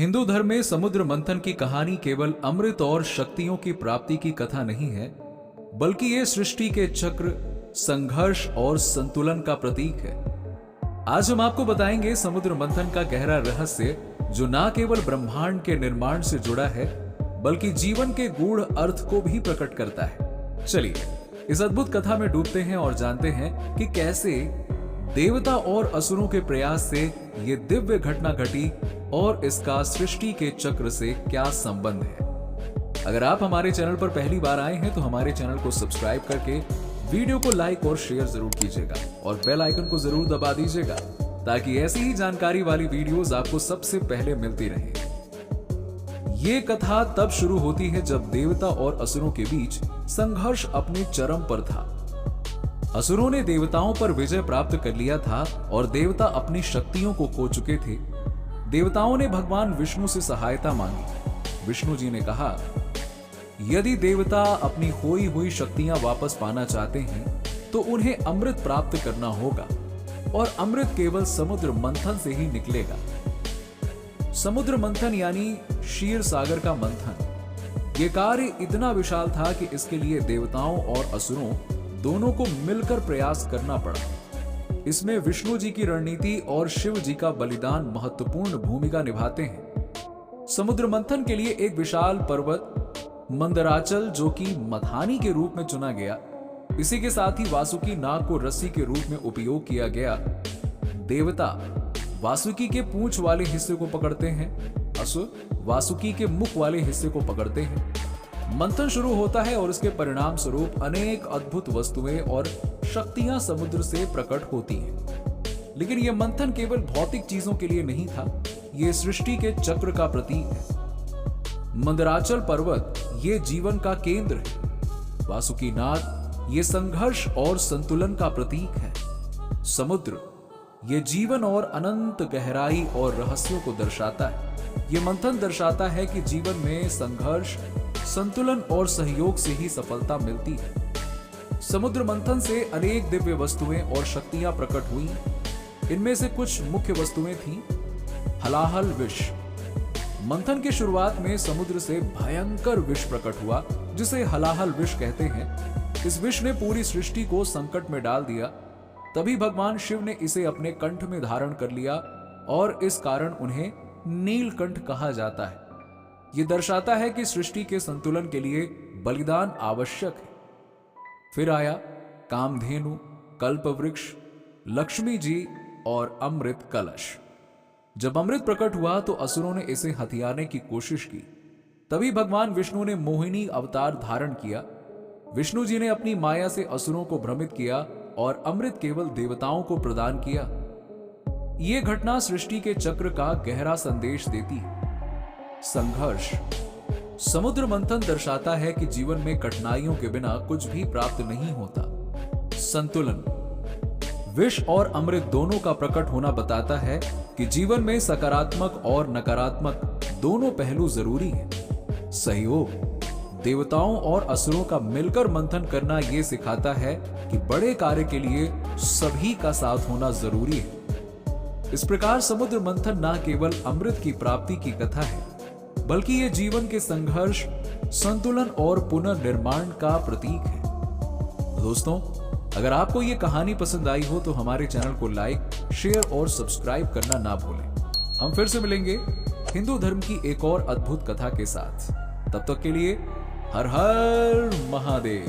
हिंदू धर्म में समुद्र मंथन की कहानी केवल अमृत और शक्तियों की प्राप्ति की कथा नहीं है, बल्कि ये सृष्टि के चक्र, संघर्ष और संतुलन का प्रतीक है। आज हम आपको बताएंगे समुद्र मंथन का गहरा रहस्य, जो न केवल ब्रह्मांड के निर्माण से जुड़ा है, बल्कि जीवन के गूढ़ अर्थ को भी प्रकट करता है। चलिए इस अद्भुत कथा में डूबते हैं और जानते हैं कि कैसे देवता और असुरों के प्रयास से ये दिव्य घटना घटी और इसका सृष्टि के चक्र से क्या संबंध है। अगर आप हमारे चैनल पर पहली बार आए हैं तो हमारे चैनल को सब्सक्राइब करके वीडियो को लाइक और शेयर जरूर कीजिएगा और बेल आइकन को जरूर दबा दीजिएगा, ताकि ऐसी ही जानकारी वाली वीडियोस आपको सबसे पहले मिलती रहे। ये कथा तब शुरू होती है जब देवता और असुरों के बीच संघर्ष अपने चरम पर था। असुरों ने देवताओं पर विजय प्राप्त कर लिया था और देवता अपनी शक्तियों को खो चुके थे। देवताओं ने भगवान विष्णु से सहायता मांगी। विष्णु जी ने कहा, यदि देवता अपनी खोई हुई शक्तियां वापस पाना चाहते हैं तो उन्हें अमृत प्राप्त करना होगा, और अमृत केवल समुद्र मंथन से ही निकलेगा। समुद्र मंथन यानी क्षीर सागर का मंथन। यह कार्य इतना विशाल था कि इसके लिए देवताओं और असुरों दोनों को मिलकर प्रयास करना पड़ा। इसमें विष्णु जी की रणनीति और शिव जी का बलिदान महत्वपूर्ण भूमिका निभाते हैं। समुद्र मंथन के लिए एक विशाल पर्वत मंदराचल, जो कि मथानी के रूप में चुना गया, इसी के साथ ही वासुकी नाग को रस्सी के रूप में उपयोग किया गया। देवता वासुकी के पूंछ वाले हिस्से को पकड़ते हैं, असुर वासुकी के मुख वाले हिस्से को पकड़ते हैं। मंथन शुरू होता है और इसके परिणाम स्वरूप अनेक अद्भुत वस्तुएं और शक्तियां समुद्र से प्रकट होती हैं। लेकिन यह मंथन केवल भौतिक चीजों के लिए नहीं था, यह सृष्टि के चक्र का प्रतीक है। मंदराचल पर्वत ये जीवन का केंद्र है। वासुकी नाग ये संघर्ष और संतुलन का प्रतीक है। समुद्र ये जीवन और अनंत गहराई और रहस्यों को दर्शाता है। यह मंथन दर्शाता है कि जीवन में संघर्ष, संतुलन और सहयोग से ही सफलता मिलती है। समुद्र मंथन से अनेक दिव्य वस्तुएं और शक्तियां प्रकट हुई। इनमें से कुछ मुख्य वस्तुएं थीं। हलाहल विष। मंथन की शुरुआत में समुद्र से भयंकर विष प्रकट हुआ, जिसे हलाहल विष कहते हैं। इस विष ने पूरी सृष्टि को संकट में डाल दिया। तभी भगवान शिव ने इसे अपने कंठ में धारण कर लिया और इस कारण उन्हें नीलकंठ कहा जाता है। यह दर्शाता है कि सृष्टि के संतुलन के लिए बलिदान आवश्यक है। फिर आया कामधेनु, कल्पवृक्ष, लक्ष्मी जी और अमृत कलश। जब अमृत प्रकट हुआ तो असुरों ने इसे हथियाने की कोशिश की। तभी भगवान विष्णु ने मोहिनी अवतार धारण किया। विष्णु जी ने अपनी माया से असुरों को भ्रमित किया और अमृत केवल देवताओं को प्रदान किया। यह घटना सृष्टि के चक्र का गहरा संदेश देती है। संघर्ष। समुद्र मंथन दर्शाता है कि जीवन में कठिनाइयों के बिना कुछ भी प्राप्त नहीं होता। संतुलन। विष और अमृत दोनों का प्रकट होना बताता है कि जीवन में सकारात्मक और नकारात्मक दोनों पहलू जरूरी हैं। सहयोग। देवताओं और असुरों का मिलकर मंथन करना यह सिखाता है कि बड़े कार्य के लिए सभी का साथ होना जरूरी है। इस प्रकार समुद्र मंथन न केवल अमृत की प्राप्ति की कथा है, बल्कि यह जीवन के संघर्ष, संतुलन और पुनर्निर्माण का प्रतीक है। दोस्तों, अगर आपको यह कहानी पसंद आई हो तो हमारे चैनल को लाइक, शेयर और सब्सक्राइब करना ना भूलें। हम फिर से मिलेंगे हिंदू धर्म की एक और अद्भुत कथा के साथ। तब तक के लिए हर हर महादेव।